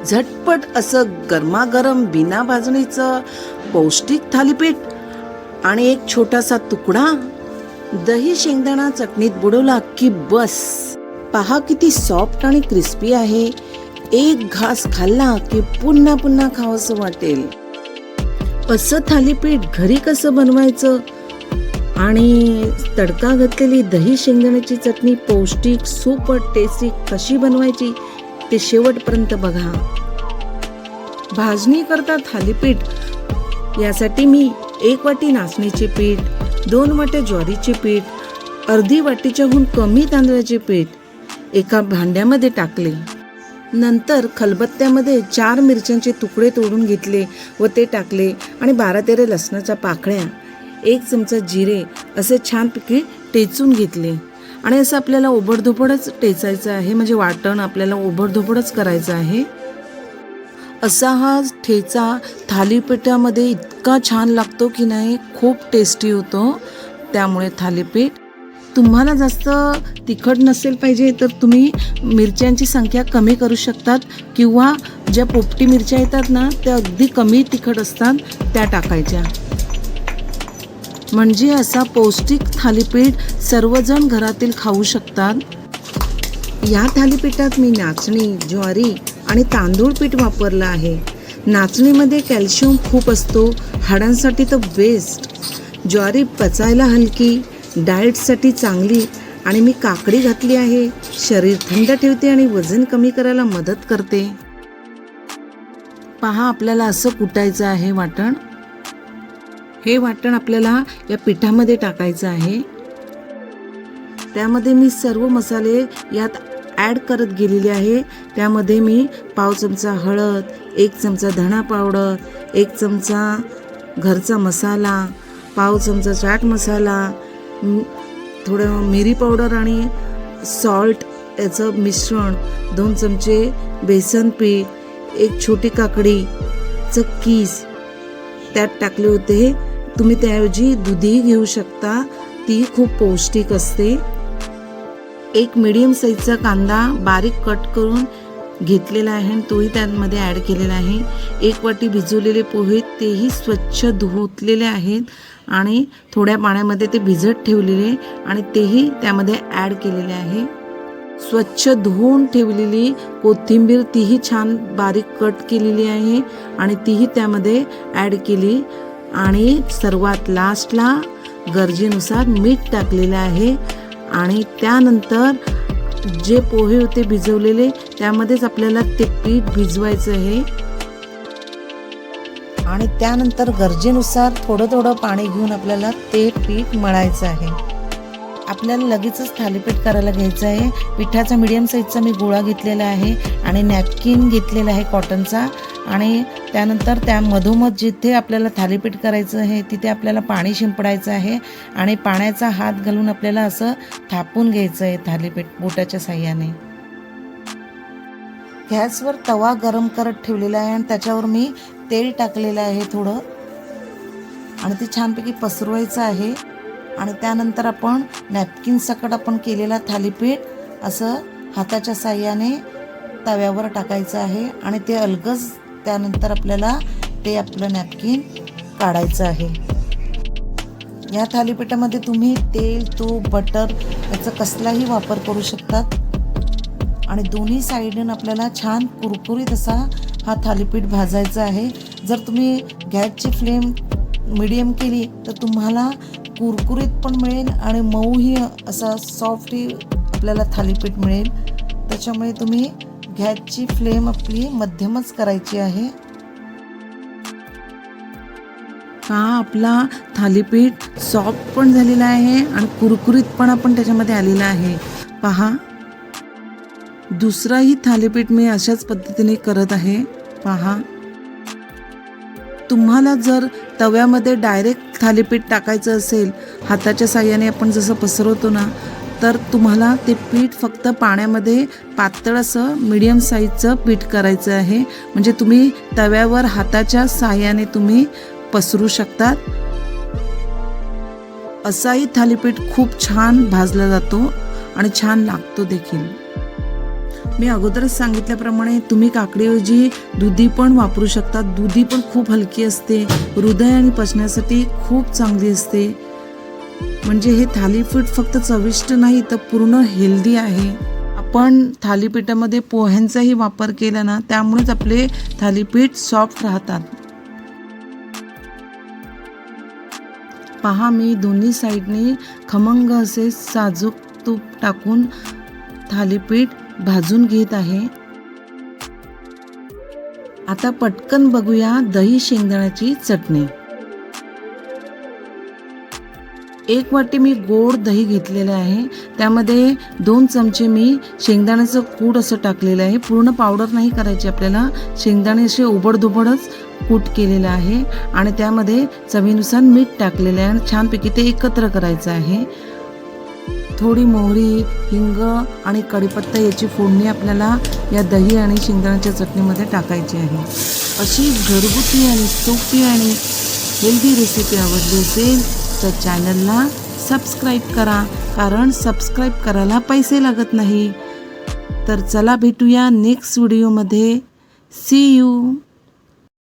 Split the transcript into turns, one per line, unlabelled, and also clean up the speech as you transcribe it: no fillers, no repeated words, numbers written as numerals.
झटपट असं गरमागरम बिना भाजणीचं पौष्टिक थालीपीठ आणि एक छोटासा तुकडा दही शेंगदाणा चटणीत बुडवला की बस. पहा किती सॉफ्ट आणि क्रिस्पी आहे. एक घास खाल्ला की पुन्हा पुन्हा खावंसं वाटेल. असं थालीपीठ घरी कसं बनवायचं आणि तडका घातलेली दही शेंगदाण्याची चटणी पौष्टिक सुपर टेस्टी कशी बनवायची ते शेवटपर्यंत बघा. भाजणी करता थालीपीठ यासाठी मी 1 वाटी नाचणीचे पीठ, 2 वाट्या ज्वारीचे पीठ, अर्धी वाटीच्याहून कमी तांदळाचे पीठ एका भांड्यामध्ये टाकले. नंतर खलबत्त्यामध्ये 4 मिरच्यांचे तुकडे तोडून घेतले व ते टाकले आणि 12-13 लसणाच्या पाकळ्या, 1 चमचा जिरे असे छानपैकी टेचून घेतले. आणि असं आपल्याला ओबडधोबडच टेचायचं आहे, म्हणजे वाटण आपल्याला ओबडधोबडच करायचं आहे. असा हा ठेचा थालीपीठामध्ये इतका छान लागतो की नाही, खूप टेस्टी होतो. त्यामुळे थालीपीठ तुम्हाला जास्त तिखट नसेल पाहिजे तर तुम्ही मिरच्यांची संख्या कमी करू शकतात किंवा ज्या पोपटी मिरच्या येतात ना त्या अगदी कमी तिखट असतात त्या टाकायच्या. म्हणजे असा पौष्टिक थालीपीठ सर्वजण घरातील खाऊ शकतात. या थालीपीठात मी नाचणी, ज्वारी आणि तांदूळ पीठ वापरलं आहे. नाचणीमध्ये कॅल्शियम खूप असतो, हाडांसाठी तर बेस्ट. ज्वारी पचायला हलकी, डाएटसाठी चांगली आणि मी काकडी घातली आहे. शरीर थंड ठेवते आणि वजन कमी करायला मदत करते. पहा आपल्याला असं कुटायचं आहे वाटण. हे वाटण आपल्याला या पिठामध्ये टाकायचं आहे. त्यामध्ये मी सर्व मसाले यात ॲड करत गेलेले आहे. त्यामध्ये मी पाव चमचा हळद, 1 चमचा धणा पावडर, 1 चमचा घरचा मसाला, पाव चमचा चाट मसाला, थोडं मिरी पावडर आणि सॉल्ट याचं मिश्रण, 2 चमचे बेसन पीठ, 1 छोटी काकडीचं कीस त्यात टाकले होते. तुम्ही त्याऐवजी दुधी घेऊ शकता, ती खूप पौष्टिक असते. 1 मीडियम साईजचा कांदा बारीक कट करून घेतलेला आहे आणि तोही त्यामध्ये ॲड केलेला आहे. 1 वाटी भिजवलेले पोहे, तेही स्वच्छ धुतलेले आहेत आणि थोड्या पाण्यामध्ये ते भिजत ठेवलेले आणि तेही त्यामध्ये ॲड केलेले आहे. स्वच्छ धुवून ठेवलेली कोथिंबीर, तीही छान बारीक कट केलेली आहे आणि तीही त्यामध्ये ॲड केली. आणि सर्वात लास्टला गरजेनुसार मीठ टाकलेलं आहे. आणि त्यानंतर जे पोहे होते भिजवलेले त्यामध्येच आपल्याला ते पीठ भिजवायचं आहे आणि त्यानंतर गरजेनुसार थोडं थोडं पाणी घेऊन आपल्याला ते पीठ मळायचं आहे. आपल्याला लगेचच थालीपीठ करायला घ्यायचं आहे. पिठाचा मीडियम साईजचा मी गोळा घेतलेला आहे आणि नॅपकिन घेतलेला आहे कॉटनचा. आणि त्यानंतर त्या मधोमध जिथे आपल्याला थालीपीठ करायचं आहे तिथे आपल्याला पाणी शिंपडायचं आहे आणि पाण्याचा हात घालून आपल्याला असं थापून घ्यायचं आहे थालीपीठ बोटाच्या साह्याने. गॅसवर तवा गरम करत ठेवलेला आहे आणि त्याच्यावर मी तेल टाकलेलं आहे थोडं आणि ते छानपैकी पसरवायचं आहे. आणि त्यानंतर आपण नॅपकिन सकट आपण केलेला थालीपीठ असं हाताच्या साह्याने तव्यावर टाकायचं आहे आणि ते अलगद त्यानंतर आपल्याला ते आपलं नॅपकिन काढायचं आहे. या थालीपीठामध्ये तुम्ही तेल, तूप, बटर याचा कसलाही वापर करू शकतात. आणि दोन्ही साईडून आपल्याला छान कुरकुरीत असा हा थालीपीठ भाजायचा आहे. जर तुम्ही गॅसची फ्लेम मीडियम केली तर तुम्हाला कुरकुरीत पण मिळेल आणि मऊही असा सॉफ्टही आपल्याला थालीपीठ मिळेल. त्याच्यामुळे तुम्ही गॅसची फ्लेम आपली मध्यमच करायची आहे. हा आपला थालीपीठ सॉफ्ट पण झालेला आहे आणि कुरकुरीतपणा पण त्याच्यामध्ये आलेला आहे. पहा दुसराही थालीपीठ मी अशाच पद्धतीने करत आहे. पहा तुम्हाला जर तव्यामध्ये डायरेक्ट थालीपीठ टाकायचं असेल, हाताच्या साह्याने आपण जसं पसरवतो ना, तर तुम्हाला ते पीठ फक्त पाण्यामध्ये पातळ असं मीडियम साईजचं पीठ करायचं आहे. म्हणजे तुम्ही तव्यावर हाताच्या साह्याने तुम्ही पसरू शकतात. असाही थालीपीठ खूप छान भाजला जातो आणि छान लागतो देखील. मी अगोदरच सांगितल्याप्रमाणे तुम्ही काकडीऐवजी दुधी पण वापरू शकता. दुधी पण खूप हलकी असते, हृदय आणि पचनासाठी खूप चांगली असते. म्हणजे हे थालीपीठ फक्त चविष्ट नाही तर पूर्ण हेल्दी आहे. आपण थालीपीठामध्ये पोह्यांचाही वापर केला ना, त्यामुळेच आपले थालीपीठ सॉफ्ट राहतात. पहा, मी दोन्ही साईडनी खमंग असे साजूक तूप टाकून थालीपीठ भाजून घेत आहे. आता पटकन बघूया दही शेंगदाण्याची चटणी. 1 वाटी मी गोड दही घेतलेलं आहे. त्यामध्ये 2 चमचे मी शेंगदाण्याचं कूट असं टाकलेलं आहे. पूर्ण पावडर नाही करायची आपल्याला, शेंगदाणे असे उबडधुबडच कूट केलेलं आहे आणि त्यामध्ये चवीनुसार मीठ टाकलेलं आहे आणि छानपैकी ते एकत्र करायचं आहे. थोडी मोहरी, हिंग आणि कढीपत्ता याची फोडणी आपल्याला या दही आणि शेंगदाण्याच्या चटणीमध्ये टाकायची आहे. अशी घरगुती आणि सोपी आणि हेल्दी रेसिपी आवडली असेल तर चॅनलला सबस्क्राईब करा, कारण सबस्क्राईब करायला पैसे लागत नाही. तर चला भेटूया नेक्स्ट व्हिडिओमध्ये. See you.